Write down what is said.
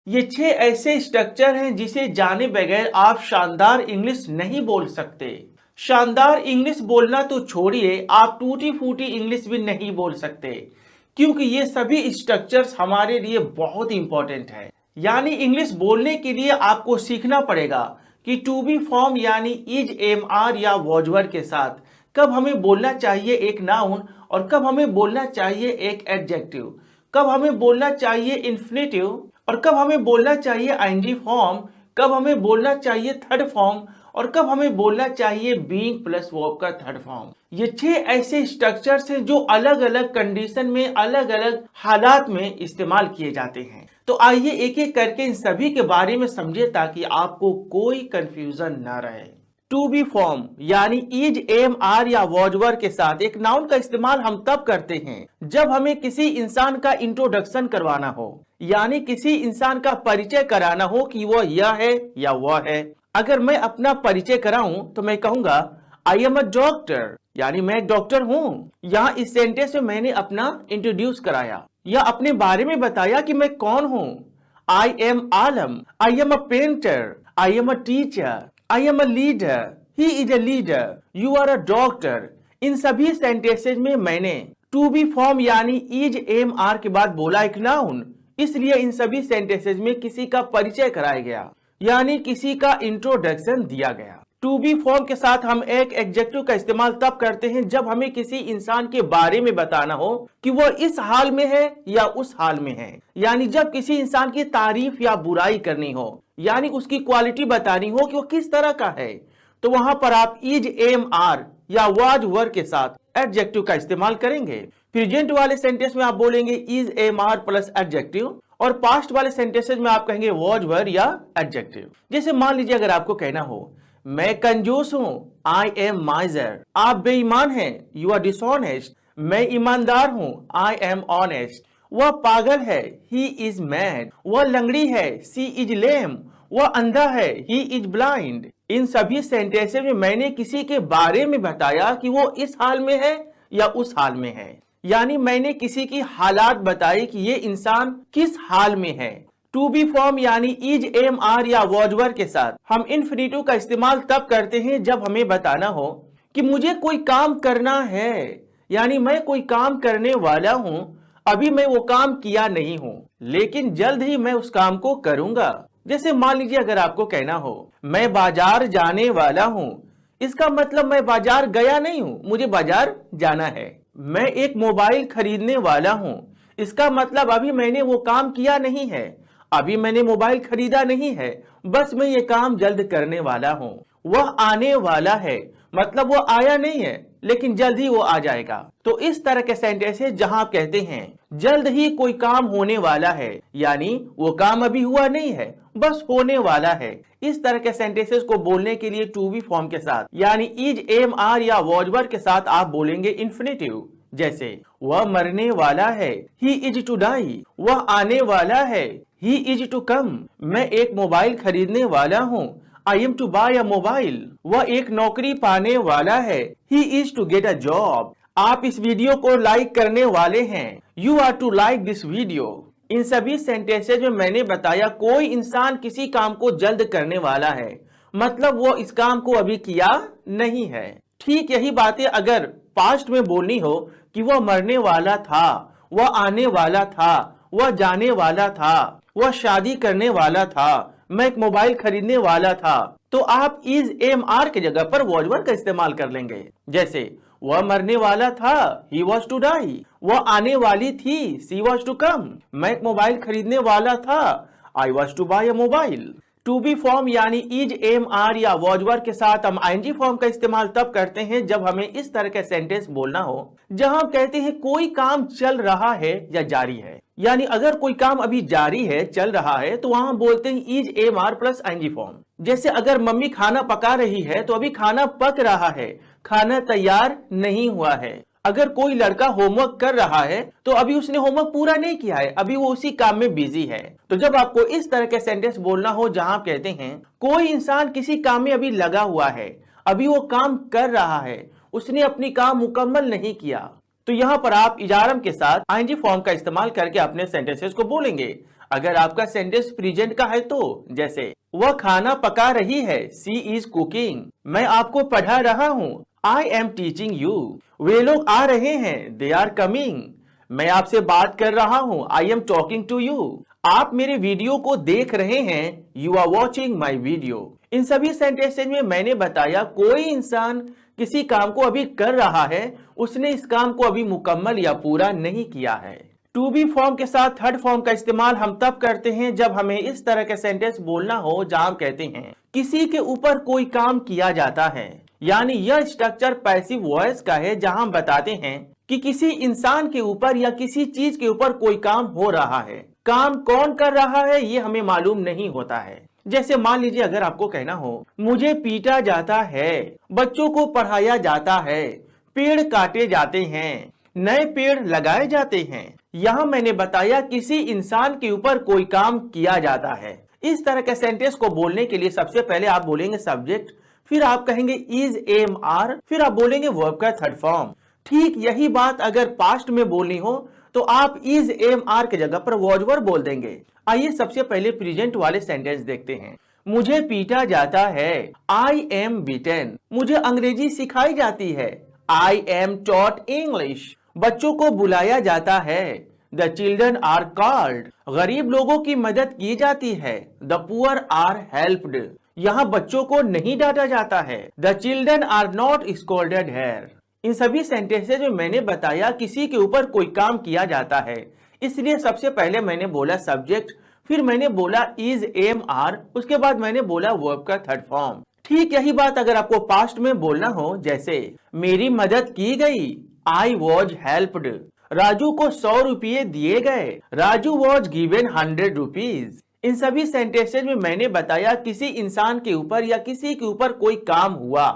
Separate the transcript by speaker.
Speaker 1: ये 6 ऐसे स्ट्रक्चर हैं जिसे जाने बगैर आप शानदार इंग्लिश नहीं बोल सकते। शानदार इंग्लिश बोलना तो छोड़िए, आप टूटी फूटी इंग्लिश भी नहीं बोल सकते, क्योंकि ये सभी स्ट्रक्चर्स हमारे लिए बहुत इंपॉर्टेंट है। यानी इंग्लिश बोलने के लिए आपको सीखना पड़ेगा कि टू बी फॉर्म यानी इज, एम, आर या वॉज वर्ड के साथ कब हमें बोलना चाहिए एक नाउन और कब हमें बोलना चाहिए एक एडजेक्टिव, कब हमें बोलना चाहिए इन्फिनेटिव और कब हमें बोलना चाहिए आईएनजी फॉर्म, कब हमें बोलना चाहिए थर्ड फॉर्म और कब हमें बोलना चाहिए बीइंग प्लस वर्ब का थर्ड फॉर्म। ये 6 ऐसे स्ट्रक्चर्स हैं जो अलग अलग कंडीशन में, अलग अलग हालात में इस्तेमाल किए जाते हैं। तो आइए एक एक करके इन सभी के बारे में समझे ताकि आपको कोई कंफ्यूजन ना रहे। टू बी फॉर्म यानी इज, एम, आर या वॉज वर्ड के साथ एक नाउन का इस्तेमाल हम तब करते हैं जब हमें किसी इंसान का इंट्रोडक्शन करवाना हो, यानी किसी इंसान का परिचय कराना हो कि वह यह है या वह है। अगर मैं अपना परिचय कराऊं तो मैं कहूंगा आई एम अ डॉक्टर, यानी मैं एक डॉक्टर हूँ। यहाँ इस सेंटेंस में मैंने अपना इंट्रोड्यूस कराया या अपने बारे में बताया कि मैं कौन हूँ। I am Alam, I am a painter, I am a teacher, I am a leader, he is a leader, you are a doctor. इन सभी सेंटेंसेज में मैंने टू बी फॉर्म यानी इज, एम, आर के बाद बोला एक नाउन, इसलिए इन सभी सेंटेंसेज में किसी का परिचय कराया गया, यानी किसी का इंट्रोडक्शन दिया गया। टू बी फॉर्म के साथ हम एक एडजेक्टिव का इस्तेमाल तब करते हैं जब हमें किसी इंसान के बारे में बताना हो कि वह इस हाल में है या उस हाल में है, यानी जब किसी इंसान की तारीफ या बुराई करनी हो, यानी उसकी क्वालिटी बतानी हो कि वो किस तरह का है, तो वहां पर आप इज, एम, आर या वाज वर्ड के साथ एडजेक्टिव का इस्तेमाल करेंगे। प्रेजेंट वाले सेंटेंस में आप बोलेंगे is, am, are plus adjective और पास्ट वाले सेंटेंसेस में आप कहेंगे वाज वर्ड या एडजेक्टिव। जैसे मान लीजिए अगर आपको कहना हो मैं कंजूस हूं, आई एम माइजर, आप बेईमान हैं, यू आर डिसऑनेस्ट, मैं ईमानदार हूं, आई एम ऑनेस्ट, वह पागल है, ही इज मैड, वह लंगड़ी है, सी इज लेम, वह अंधा है, ही इज ब्लाइंड। इन सभी सेंटेंसेस में मैंने किसी के बारे में बताया कि वो इस हाल में है या उस हाल में है, यानी मैंने किसी की हालात बताई कि ये इंसान किस हाल में है। टू बी फॉर्म यानी इज, एम, आर या वॉज वर्ड के साथ हम इन्फिनेटिव का इस्तेमाल तब करते हैं जब हमें बताना हो कि मुझे कोई काम करना है, यानी मैं कोई काम करने वाला हूं, अभी मैं वो काम किया नहीं हूं, लेकिन जल्द ही मैं उस काम को करूंगा। जैसे मान लीजिए अगर आपको कहना हो मैं बाजार जाने वाला हूं, इसका मतलब मैं बाजार गया नहीं हूं, मुझे बाजार जाना है। मैं एक मोबाइल खरीदने वाला हूं, इसका मतलब अभी मैंने वो काम किया नहीं है, अभी मैंने मोबाइल खरीदा नहीं है, बस मैं ये काम जल्द करने वाला हूँ। वह आने वाला है, मतलब वो आया नहीं है लेकिन जल्द ही वो आ जाएगा। तो इस तरह के सेंटेंसेस जहां आप कहते हैं जल्द ही कोई काम होने वाला है, यानी वो काम अभी हुआ नहीं है, बस होने वाला है, इस तरह के सेंटेंसेस को बोलने के लिए टू बी फॉर्म के साथ यानी इज, एम, आर या वॉज वर्ड के साथ आप बोलेंगे इन्फिनेटिव। जैसे वह मरने वाला है, ही इज टू डाई, वह आने वाला है, ही इज टू कम, मैं एक मोबाइल खरीदने वाला हूँ, I am to buy a mobile, वह एक नौकरी पाने वाला है, he is to get a job. आप इस वीडियो को लाइक करने वाले हैं, you are to like this video. इन सभी सेंटेंसेज में मैंने बताया कोई इंसान किसी काम को जल्द करने वाला है, मतलब वो इस काम को अभी किया नहीं है। ठीक यही बातें अगर पास्ट में बोलनी हो कि वह मरने वाला था, वह आने वाला था, वह जाने वाला था, वह शादी करने वाला था, मैं एक मोबाइल खरीदने वाला था, तो आप इज, एम, आर के जगह पर वॉज वर्ड का इस्तेमाल कर लेंगे। जैसे वह मरने वाला था, ही वॉज टू डाई, वह आने वाली थी, सी वॉज टू कम, मैं एक मोबाइल खरीदने वाला था, I was to buy a mobile. To be form यानी इज, एम, आर या वॉज वर्ड के साथ हम आईएनजी फॉर्म का इस्तेमाल तब करते हैं जब हमें इस तरह के सेंटेंस बोलना हो जहां हम कहते हैं कोई काम चल रहा है या जारी है, यानी अगर कोई काम अभी जारी है, चल रहा है, तो वहां बोलते हैं is, am, are plus ING form. जैसे अगर मम्मी खाना पका रही है तो अभी खाना पक रहा है, खाना तैयार नहीं हुआ है। अगर कोई लड़का होमवर्क कर रहा है तो अभी उसने होमवर्क पूरा नहीं किया है, अभी वो उसी काम में बिजी है। तो जब आपको इस तरह के सेंटेंस बोलना हो जहां आप कहते हैं कोई इंसान किसी काम में अभी लगा हुआ है, अभी वो काम कर रहा है, उसने अपनी काम मुकम्मल नहीं किया, तो यहां पर आप इजारम के साथ आईएनजी फॉर्म का इस्तेमाल करके अपने सेंटेंसेस को बोलेंगे। अगर आपका सेंटेंस प्रेजेंट का है तो जैसे वह खाना पका रही है, सी इज कुकिंग। मैं आपको पढ़ा रहा हूँ, आई एम टीचिंग यू। वे लोग आ रहे हैं, दे आर कमिंग। मैं आपसे बात कर रहा हूँ, I am talking to you. आप मेरे वीडियो को देख रहे हैं, you are watching my video. इन सभी सेंटेंसेज में मैंने बताया कोई इंसान किसी काम को अभी कर रहा है, उसने इस काम को अभी मुकम्मल या पूरा नहीं किया है। टू बी फॉर्म के साथ थर्ड फॉर्म का इस्तेमाल हम तब करते हैं जब हमें इस तरह के सेंटेंस बोलना हो जहां हम कहते हैं किसी के ऊपर कोई काम किया जाता है। यानी यह स्ट्रक्चर पैसिव वॉइस का है जहां हम बताते हैं कि किसी इंसान के ऊपर या किसी चीज के ऊपर कोई काम हो रहा है। काम कौन कर रहा है ये हमें मालूम नहीं होता है। जैसे मान लीजिए अगर आपको कहना हो मुझे पीटा जाता है, बच्चों को पढ़ाया जाता है, पेड़ काटे जाते हैं, नए पेड़ लगाए जाते हैं। यहाँ मैंने बताया किसी इंसान के ऊपर कोई काम किया जाता है। इस तरह के सेंटेंस को बोलने के लिए सबसे पहले आप बोलेंगे सब्जेक्ट, फिर आप कहेंगे इज एम आर, फिर आप बोलेंगे वर्ब का थर्ड फॉर्म। ठीक यही बात अगर पास्ट में बोलनी हो तो आप इज एम आर के जगह पर वॉज वर बोल देंगे। आइए सबसे पहले प्रेजेंट वाले सेंटेंस देखते हैं। मुझे पीटा जाता है, आई एम बीटेन। मुझे अंग्रेजी सिखाई जाती है, आई एम टॉट इंग्लिश। बच्चों को बुलाया जाता है, द चिल्ड्रन आर कॉल्ड। गरीब लोगों की मदद की जाती है, द पुअर आर हेल्प्ड। यहाँ बच्चों को नहीं डांटा जाता है, the children are not scolded here. इन सभी सेंटेंसेज में मैंने बताया किसी के ऊपर कोई काम किया जाता है, इसलिए सबसे पहले मैंने बोला सब्जेक्ट, फिर मैंने बोला इज एम आर, उसके बाद मैंने बोला वर्ब का थर्ड फॉर्म। ठीक यही बात अगर आपको पास्ट में बोलना हो, जैसे मेरी मदद की गई, आई वॉज हेल्प्ड। राजू को 100 रुपये दिए गए, राजू वॉज गिवन 100 रुपीज। इन सभी सेंटेंसेज में मैंने बताया किसी इंसान के ऊपर या किसी के ऊपर कोई काम हुआ।